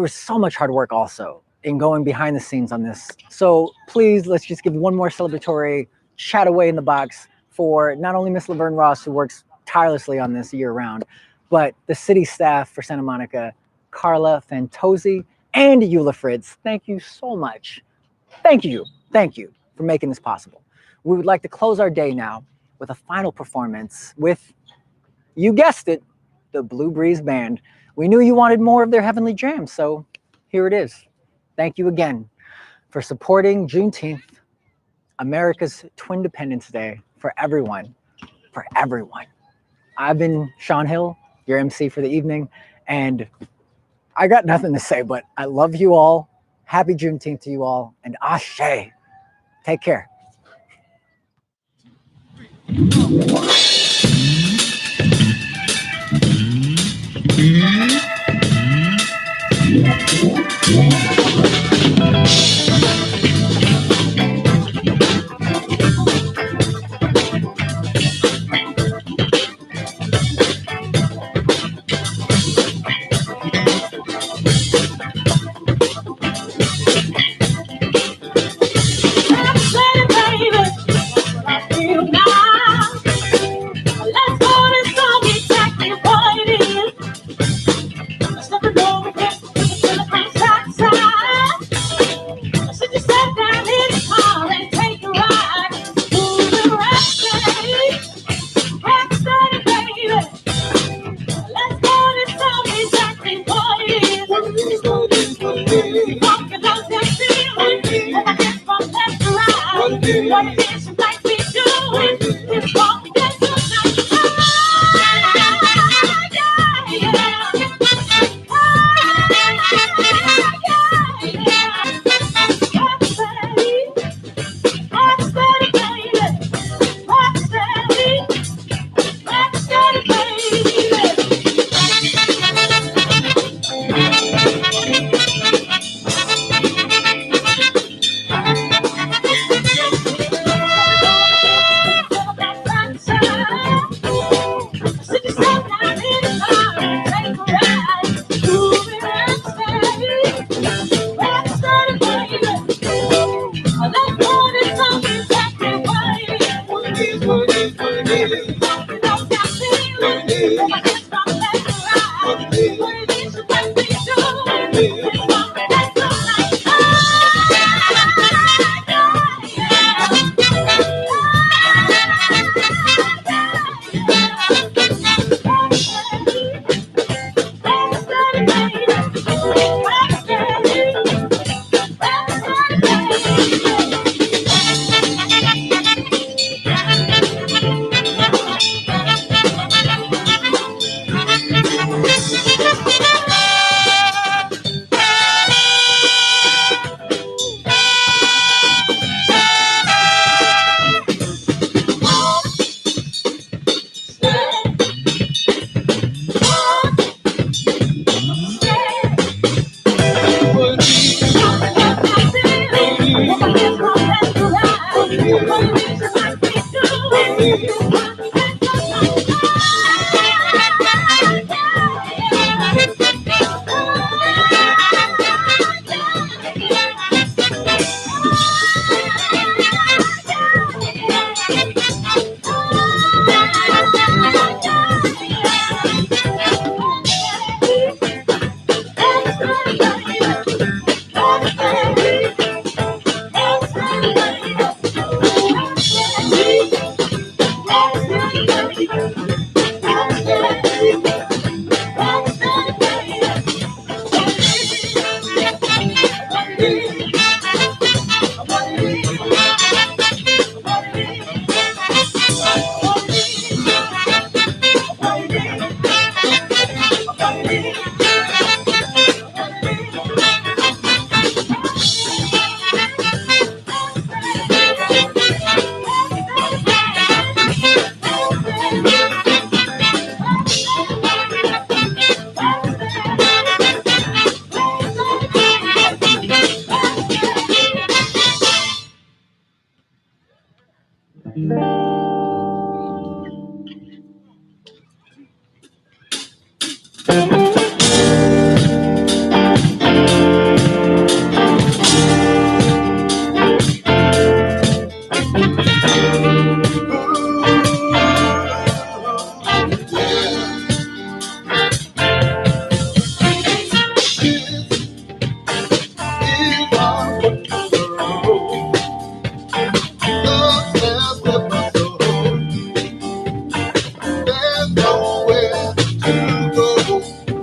so much hard work also in going behind the scenes on this. So please, let's just give one more celebratory chat away in the box for not only Miss Laverne Ross, who works tirelessly on this year round, but the city staff for Santa Monica, Carla Fantozzi and Eula Fritz. Thank you so much. Thank you for making this possible. We would like to close our day now with a final performance with, you guessed it, the Blue Breeze Band. We knew you wanted more of their heavenly jam, so here it is. Thank you again for supporting Juneteenth, America's Twin Independence Day, for everyone, for everyone. I've been Sean Hill, your MC for the evening, and I got nothing to say, but I love you all. Happy Juneteenth to you all, and ashe. Take care. There's nowhere to go.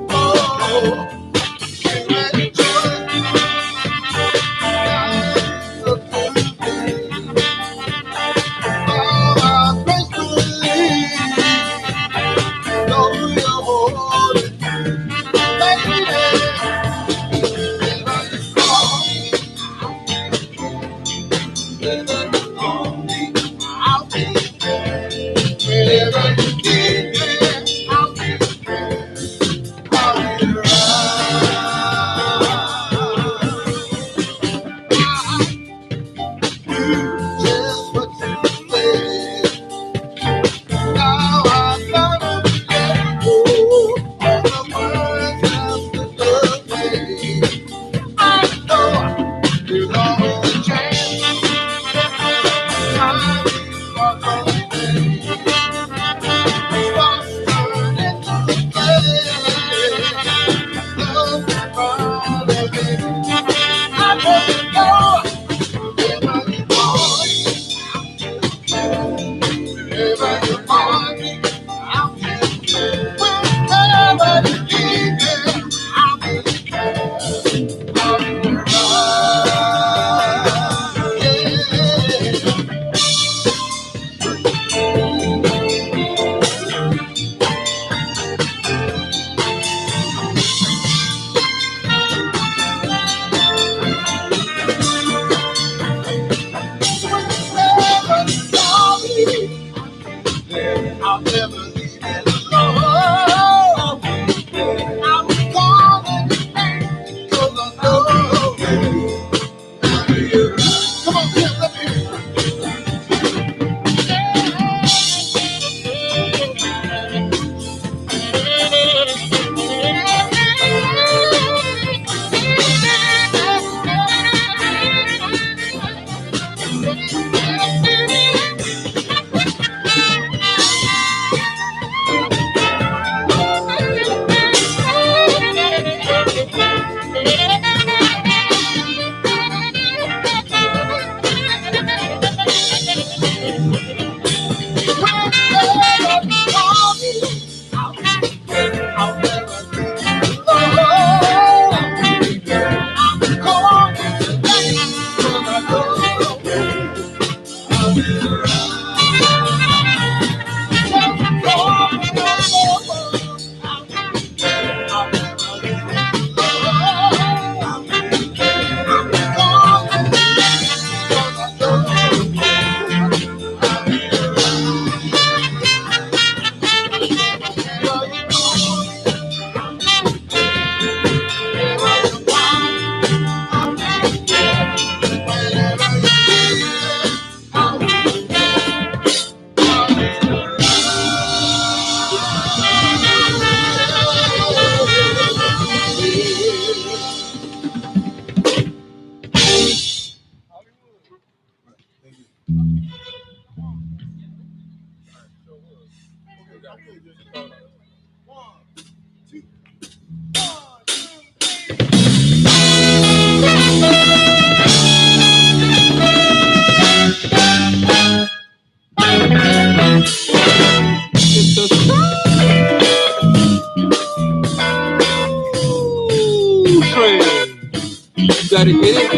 gotta get it.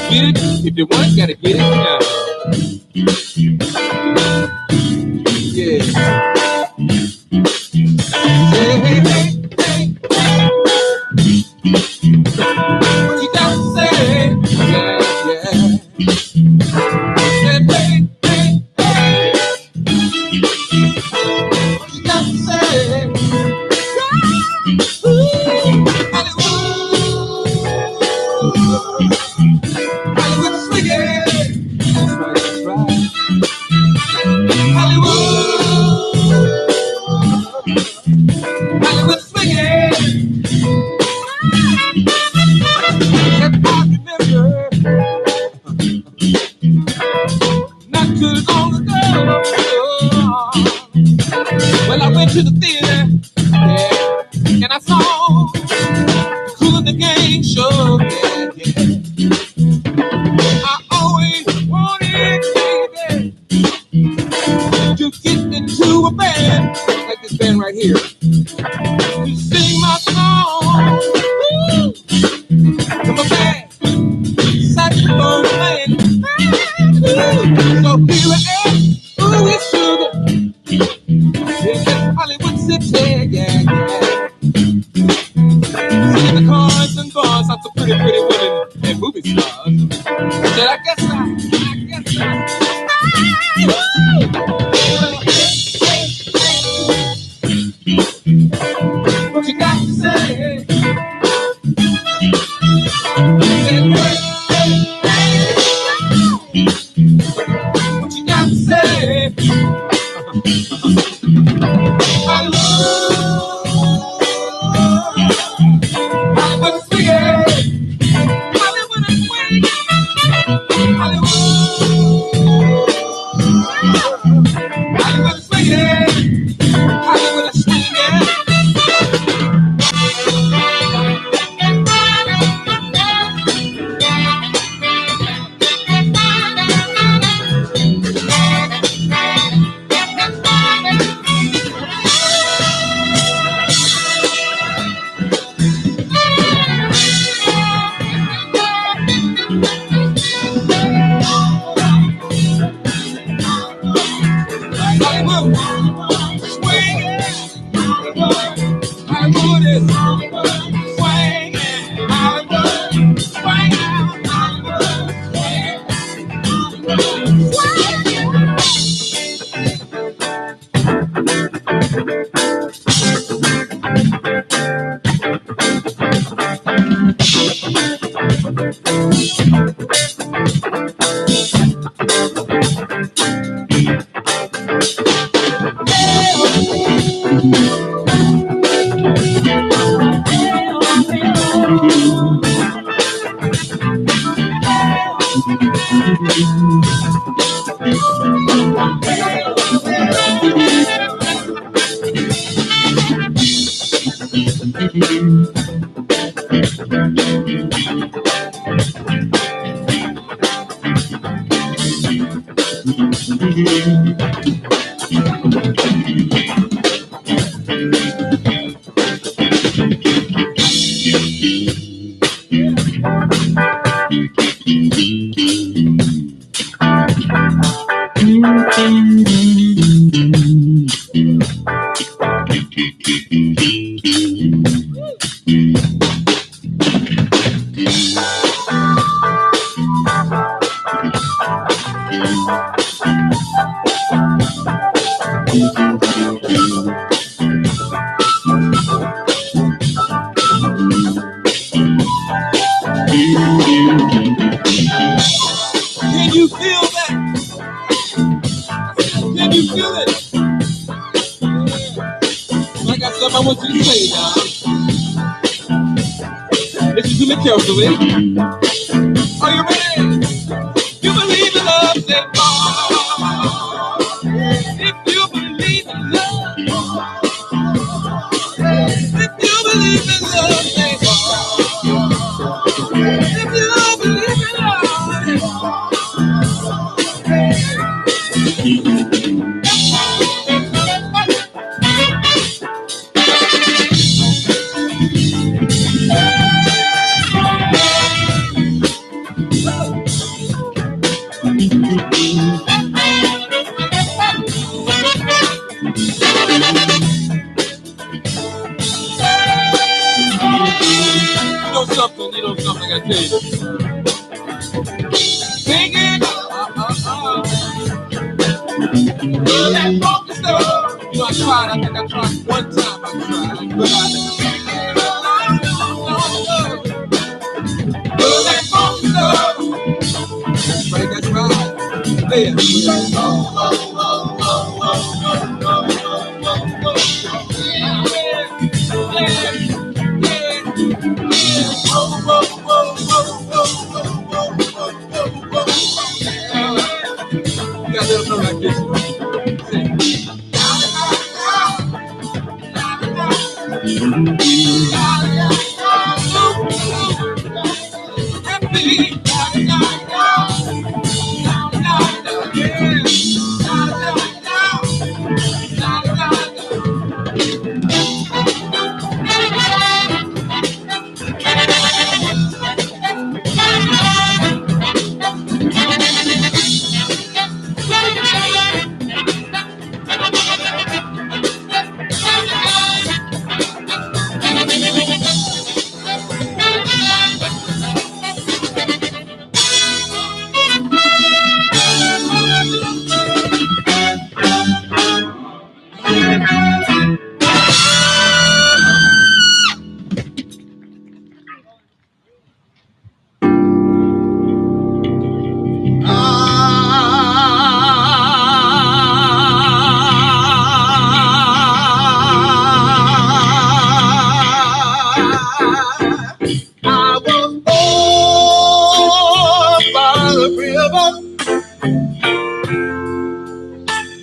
Get it. If you want it, gotta get it now. Yeah. Hey, hey, hey, hey. What you got to say? Yeah, yeah. Hey, hey, hey, hey. What you got to say? Hollywood swinging. That's right, that's right. Hollywood swinging. And I remember not too long ago. Well, I went to the theater, yeah, and I saw Cool in the Gang show. Yeah, yeah. I always wanted, baby, to get into a band like this band right here, to sing my song. Woo! To my band, saxophone playing. So here I am, ooh, it's sugar. In Hollywood City, yeah, yeah. Seeing the cars and bars, lots of pretty, pretty women and movie stars. Said, I guess what you got to say? Said, what you got to say? I love Hollywood swinging. Hollywood is swinging. Hollywood is swinging. Hollywood is swinging. Can you feel that? Can you feel it? I got something I want you to say now. Listen to me carefully. Are you ready? You believe in love, say if you believe in love, if you believe in love, say if you believe in love. So you know something I tell you. Sing it. That funky stuff. You know, I tried. I think I tried one time. I tried, but that funky stuff. Right, that's right. Play it. You gotta let them know like this.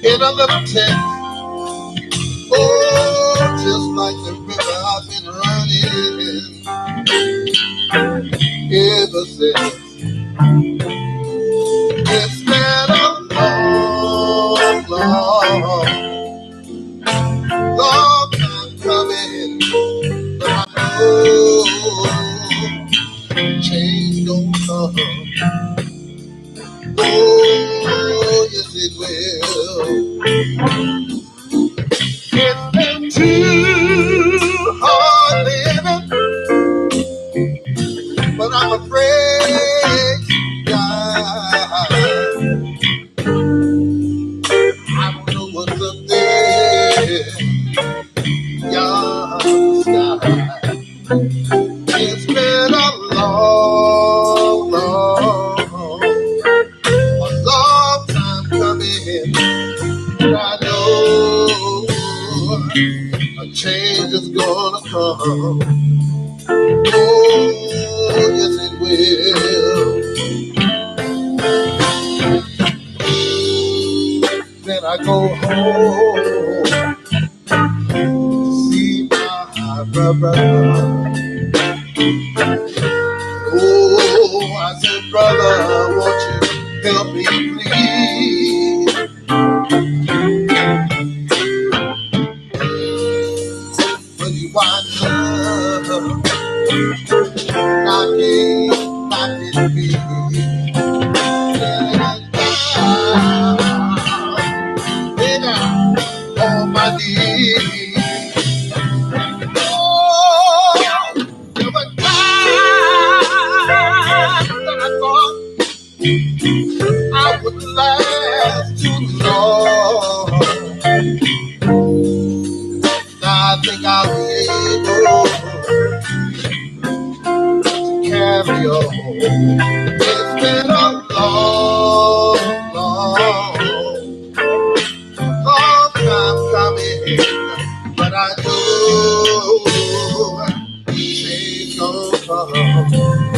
In a little tent, oh, just like the river I've been running ever since. It's been a long time coming, but I know change don't come. Oh, yes it will. It's been too hard living, but I'm afraid, God, I don't know what's up there, young sky. It's been a long time coming, but I know a change is gonna come. Oh, yes it will. Then I go home to see my brother. Oh, I said, brother, won't you help me, please? But he winds up knocking me down on my knees. Oh, there were times that I thought I would last too long. Now I think I'll be able to carry on. It's been a long time coming, but I know change gonna come.